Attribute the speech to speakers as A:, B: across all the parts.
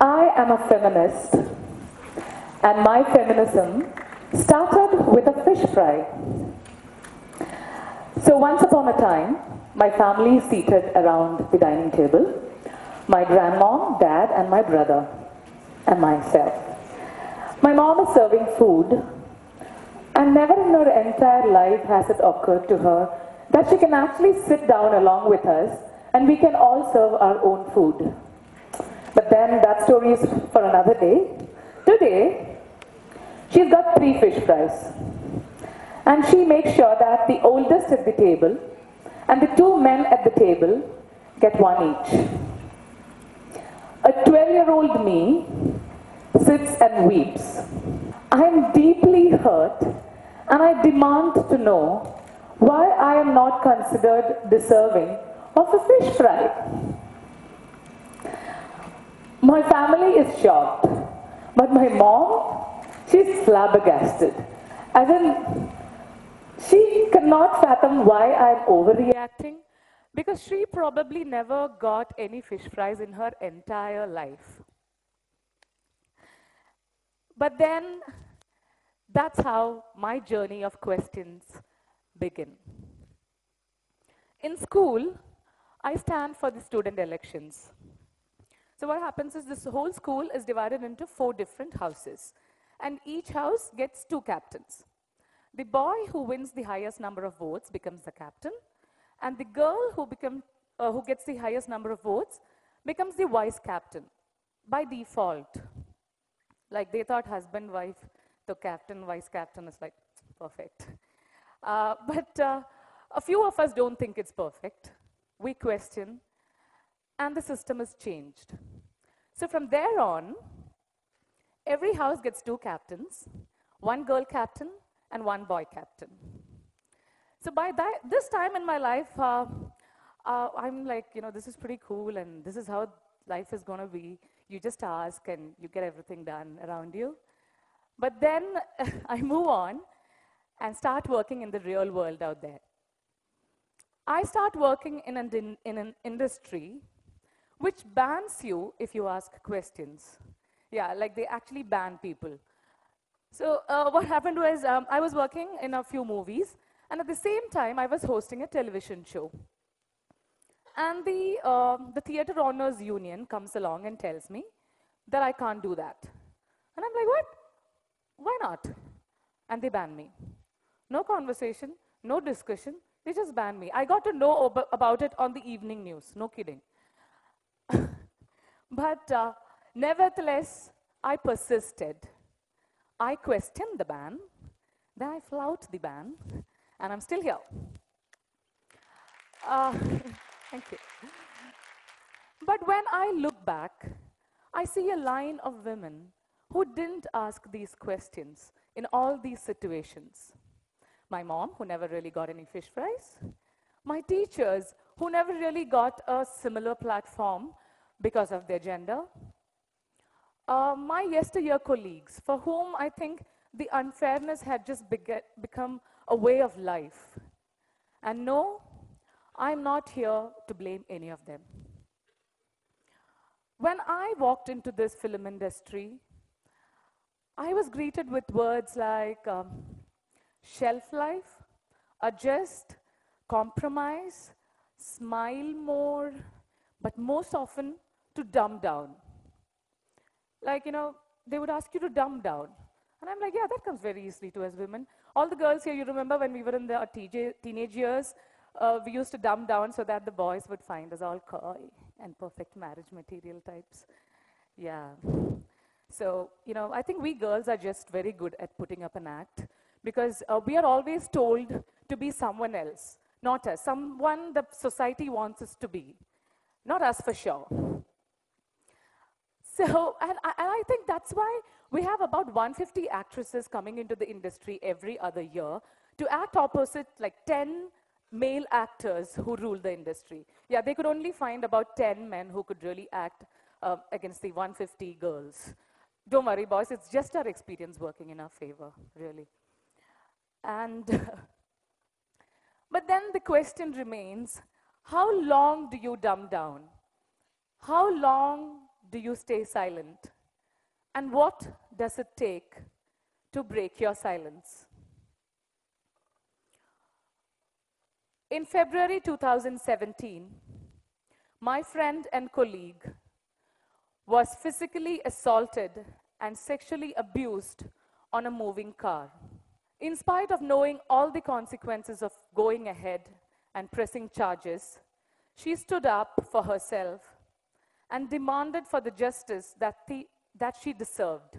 A: I am a feminist, and my feminism started with a fish fry. So once upon a time, my family is seated around the dining table. My grandmom, dad, and my brother, and myself. My mom is serving food, and never in her entire life has it occurred to her that she can actually sit down along with us and we can all serve our own food. But then that story is for another day. Today, she's got 3 fish fries. And she makes sure that the oldest at the table and the 2 men at the table get 1 each. A 12-year-old me sits and weeps. I am deeply hurt and I demand to know why I am not considered deserving of a fish fry. My family is shocked, but my mom, she's flabbergasted. As in, she cannot fathom why I'm overreacting because she probably never got any fish fries in her entire life. But then, that's how my journey of questions begin. In school, I stand for the student elections. So what happens is this whole school is divided into 4 different houses, and each house gets 2 captains. The boy who wins the highest number of votes becomes the captain, and the girl who gets the highest number of votes becomes the vice captain by default. Like they thought husband, wife, the captain, vice captain is like perfect. But a few of us don't think it's perfect. We question, and the system is changed. So from there on, every house gets 2 captains, 1 girl captain and 1 boy captain. So by this time in my life, I'm like, this is pretty cool and this is how life is going to be. You just ask and you get everything done around you. But then I move on and start working in the real world out there. I start working in an industry which bans you if you ask questions. Yeah, like they actually ban people. So what happened was I was working in a few movies, and at the same time I was hosting a television show. And the Theatre Owners Union comes along and tells me that I can't do that. And I'm like, what? Why not? And they ban me. No conversation, no discussion, they just banned me. I got to know about it on the evening news, no kidding. But nevertheless, I persisted. I questioned the ban, then I flouted the ban, and I'm still here. Thank you. But when I look back, I see a line of women who didn't ask these questions in all these situations. My mom, who never really got any fish fries. My teachers, who never really got a similar platform because of their gender. My yesteryear colleagues, for whom I think the unfairness had just become a way of life. And no, I'm not here to blame any of them. When I walked into this film industry, I was greeted with words like shelf life, adjust, compromise, smile more, but most often to dumb down. Like, they would ask you to dumb down. And I'm like, yeah, that comes very easily to us women. All the girls here, you remember when we were in the teenage years, we used to dumb down so that the boys would find us all coy and perfect marriage material types. Yeah. So, I think we girls are just very good at putting up an act because we are always told to be someone else, not us, someone the society wants us to be, not us for sure. So, and I think that's why we have about 150 actresses coming into the industry every other year to act opposite like 10 male actors who rule the industry. Yeah, they could only find about 10 men who could really act against the 150 girls. Don't worry, boys, it's just our experience working in our favor, really. And, but then the question remains, how long do you dumb down? How long do you stay silent? And what does it take to break your silence? In February 2017, my friend and colleague was physically assaulted and sexually abused on a moving car. In spite of knowing all the consequences of going ahead and pressing charges, she stood up for herself and demanded for the justice that she deserved.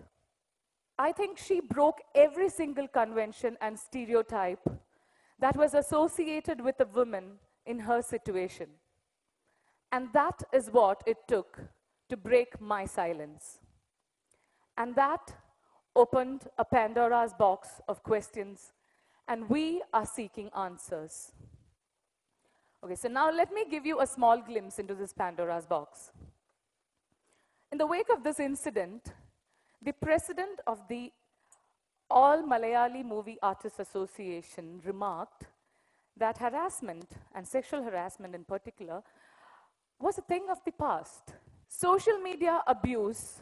A: I think she broke every single convention and stereotype that was associated with a woman in her situation. And that is what it took to break my silence. And that opened a Pandora's box of questions, and we are seeking answers. Okay, so now let me give you a small glimpse into this Pandora's box. In the wake of this incident, the president of the All Malayali Movie Artists Association remarked that harassment, and sexual harassment in particular, was a thing of the past. Social media abuse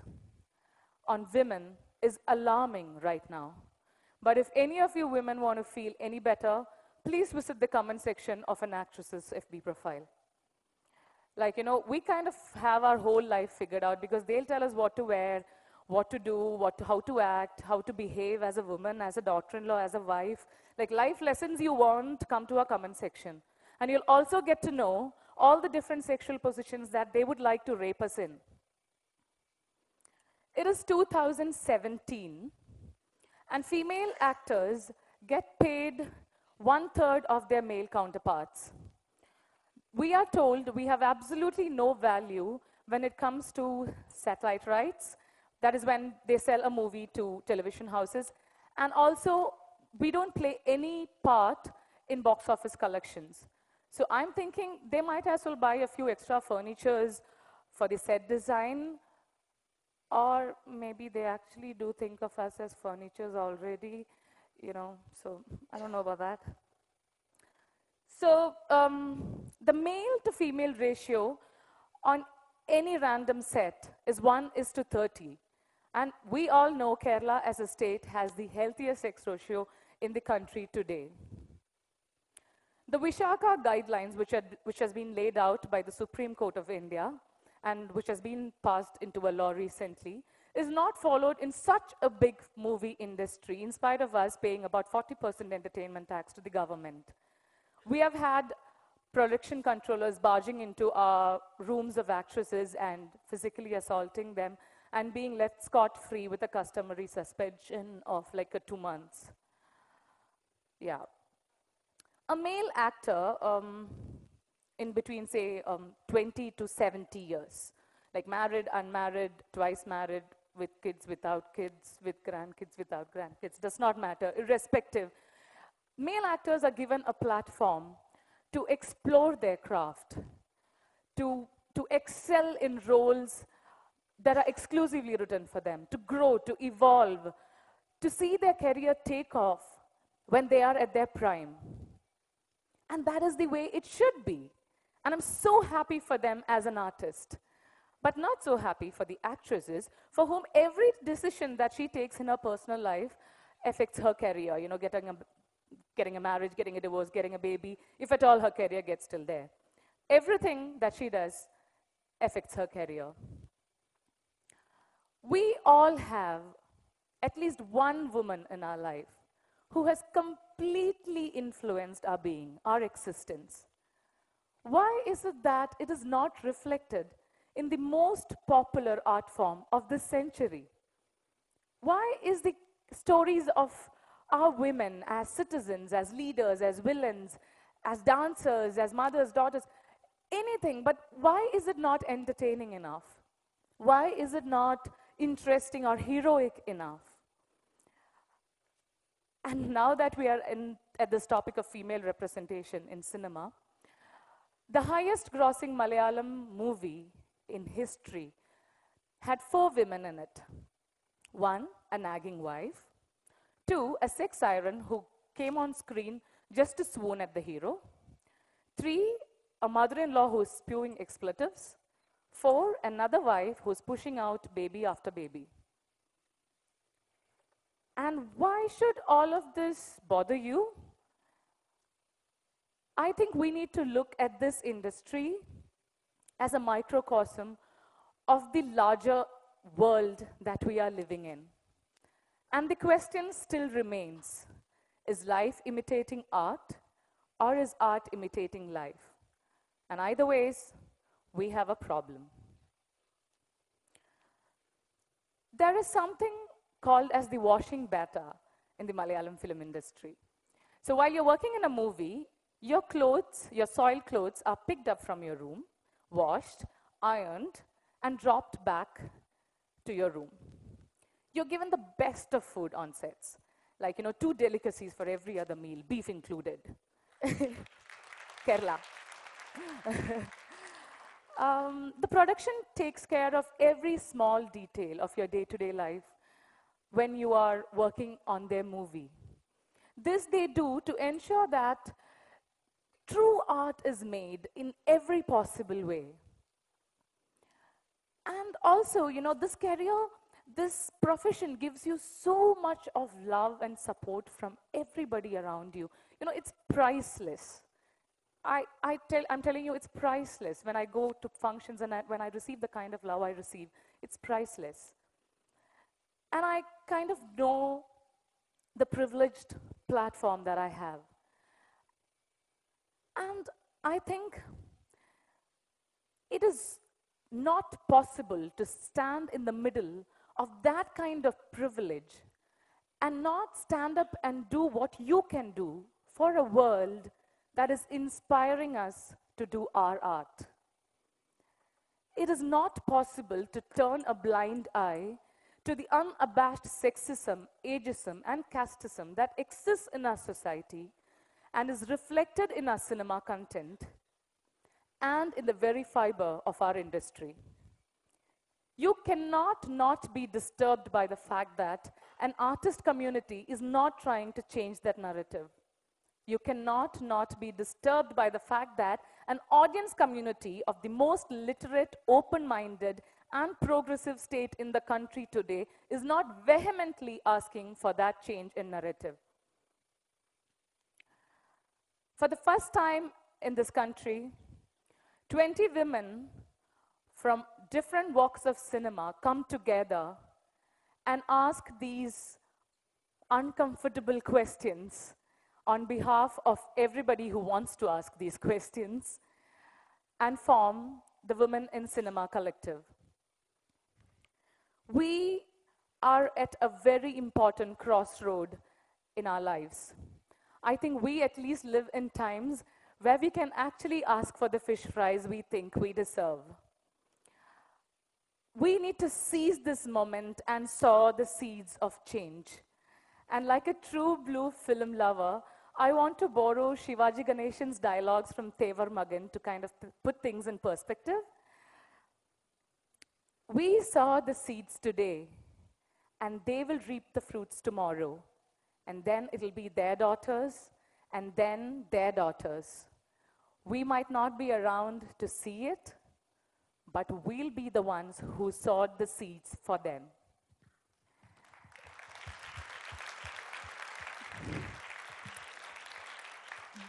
A: on women is alarming right now. But if any of you women want to feel any better, please visit the comment section of an actress's FB profile. Like, you know, we kind of have our whole life figured out because they'll tell us what to wear, what to do, how to act, how to behave as a woman, as a daughter-in-law, as a wife. Like life lessons you want, come to our comment section. And you'll also get to know all the different sexual positions that they would like to rape us in. It is 2017, and female actors get paid 1/3 of their male counterparts. We are told we have absolutely no value when it comes to satellite rights. That is when they sell a movie to television houses. And also, we don't play any part in box office collections. So I'm thinking they might as well buy a few extra furnitures for the set design, or maybe they actually do think of us as furnitures already, you know, so I don't know about that. So the male to female ratio on any random set is 1:30. And we all know Kerala as a state has the healthiest sex ratio in the country today. The Vishaka guidelines, which has been laid out by the Supreme Court of India and which has been passed into a law recently, is not followed in such a big movie industry, in spite of us paying about 40% entertainment tax to the government. We have had production controllers barging into our rooms of actresses and physically assaulting them and being left scot-free with a customary suspension of like 2 months. Yeah. A male actor in between, say, 20 to 70 years, like married, unmarried, twice married, with kids, without kids, with grandkids, without grandkids, does not matter, irrespective. Male actors are given a platform to explore their craft, to excel in roles that are exclusively written for them, to grow, to evolve, to see their career take off when they are at their prime. And that is the way it should be. And I'm so happy for them as an artist, but not so happy for the actresses for whom every decision that she takes in her personal life affects her career, you know, getting a marriage, getting a divorce, getting a baby, if at all her career gets still there. Everything that she does affects her career. We all have at least one woman in our life who has completely influenced our being, our existence. Why is it that it is not reflected in the most popular art form of this century? Why is the stories of our women as citizens, as leaders, as villains, as dancers, as mothers, daughters, anything, but why is it not entertaining enough? Why is it not interesting or heroic enough? And now that we are at this topic of female representation in cinema, the highest grossing Malayalam movie in history had 4 women in it. 1, a nagging wife. 2, a sex siren who came on screen just to swoon at the hero. 3, a mother-in-law who is spewing expletives. 4, another wife who's pushing out baby after baby. And why should all of this bother you? I think we need to look at this industry as a microcosm of the larger world that we are living in. And the question still remains, is life imitating art or is art imitating life? And either ways, we have a problem. There is something called as the washing beta in the Malayalam film industry. So while you're working in a movie, your clothes, your soiled clothes are picked up from your room, washed, ironed, and dropped back to your room. You're given the best of food on sets, like, 2 delicacies for every other meal, beef included. Kerala. The production takes care of every small detail of your day-to-day life when you are working on their movie. This they do to ensure that true art is made in every possible way. And also, this career, this profession gives you so much of love and support from everybody around you. It's priceless. I'm telling you, it's priceless. When I go to functions and when I receive the kind of love I receive, it's priceless. And I kind of know the privileged platform that I have. And I think it is not possible to stand in the middle of that kind of privilege and not stand up and do what you can do for a world that is inspiring us to do our art. It is not possible to turn a blind eye to the unabashed sexism, ageism, and casteism that exists in our society and is reflected in our cinema content and in the very fiber of our industry. You cannot not be disturbed by the fact that an artist community is not trying to change that narrative. You cannot not be disturbed by the fact that an audience community of the most literate, open-minded, and progressive state in the country today is not vehemently asking for that change in narrative. For the first time in this country, 20 women from different walks of cinema come together and ask these uncomfortable questions on behalf of everybody who wants to ask these questions and form the Women in Cinema Collective. We are at a very important crossroad in our lives. I think we at least live in times where we can actually ask for the fish fries we think we deserve. We need to seize this moment and sow the seeds of change. And like a true blue film lover, I want to borrow Shivaji Ganeshan's dialogues from Tevar Magan to kind of put things in perspective. We sow the seeds today, and they will reap the fruits tomorrow. And then it'll be their daughters, and then their daughters. We might not be around to see it, but we'll be the ones who sowed the seeds for them.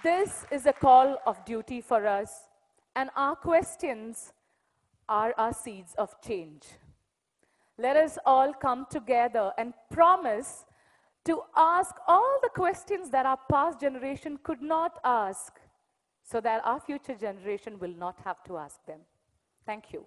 A: This is a call of duty for us, and our questions are our seeds of change. Let us all come together and promise to ask all the questions that our past generation could not ask, so that our future generation will not have to ask them. Thank you.